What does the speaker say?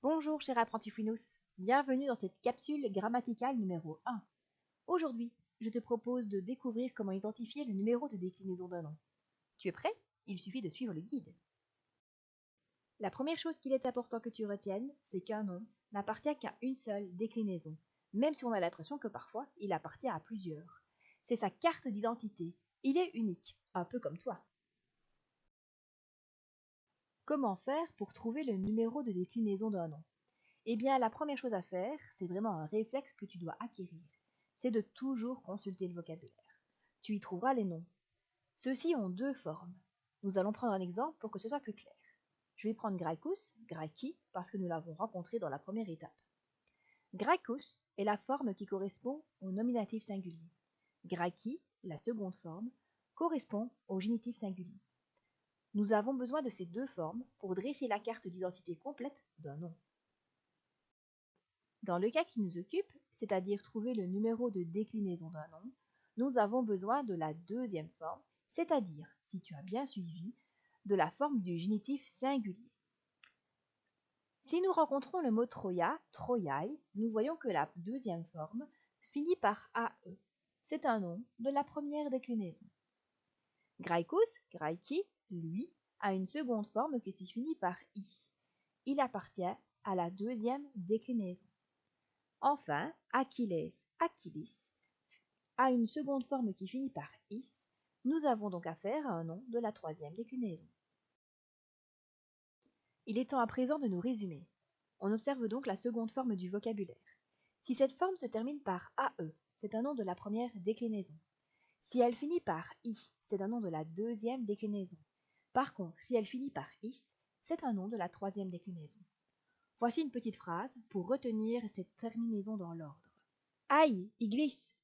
Bonjour cher apprenti Finous, bienvenue dans cette capsule grammaticale numéro 1. Aujourd'hui, je te propose de découvrir comment identifier le numéro de déclinaison d'un nom. Tu es prêt? Il suffit de suivre le guide. La première chose qu'il est important que tu retiennes, c'est qu'un nom n'appartient qu'à une seule déclinaison, même si on a l'impression que parfois il appartient à plusieurs. C'est sa carte d'identité, il est unique, un peu comme toi. Comment faire pour trouver le numéro de déclinaison d'un nom? Eh bien, la première chose à faire, c'est vraiment un réflexe que tu dois acquérir. C'est de toujours consulter le vocabulaire. Tu y trouveras les noms. Ceux-ci ont deux formes. Nous allons prendre un exemple pour que ce soit plus clair. Je vais prendre Graicus, Graiki, parce que nous l'avons rencontré dans la première étape. Graicus est la forme qui correspond au nominatif singulier. Graiki, la seconde forme, correspond au génitif singulier. Nous avons besoin de ces deux formes pour dresser la carte d'identité complète d'un nom. Dans le cas qui nous occupe, c'est-à-dire trouver le numéro de déclinaison d'un nom, nous avons besoin de la deuxième forme, c'est-à-dire, si tu as bien suivi, de la forme du génitif singulier. Si nous rencontrons le mot Troya, Troiae, nous voyons que la deuxième forme finit par AE. C'est un nom de la première déclinaison. Graicus, Graiki, lui, a une seconde forme qui s'y finit par I. Il appartient à la deuxième déclinaison. Enfin, Achilles, Achillis, a une seconde forme qui finit par is. Nous avons donc affaire à un nom de la troisième déclinaison. Il est temps à présent de nous résumer. On observe donc la seconde forme du vocabulaire. Si cette forme se termine par AE, c'est un nom de la première déclinaison. Si elle finit par I, c'est un nom de la deuxième déclinaison. Par contre, si elle finit par is, c'est un nom de la troisième déclinaison. Voici une petite phrase pour retenir cette terminaison dans l'ordre. Aïe, il glisse!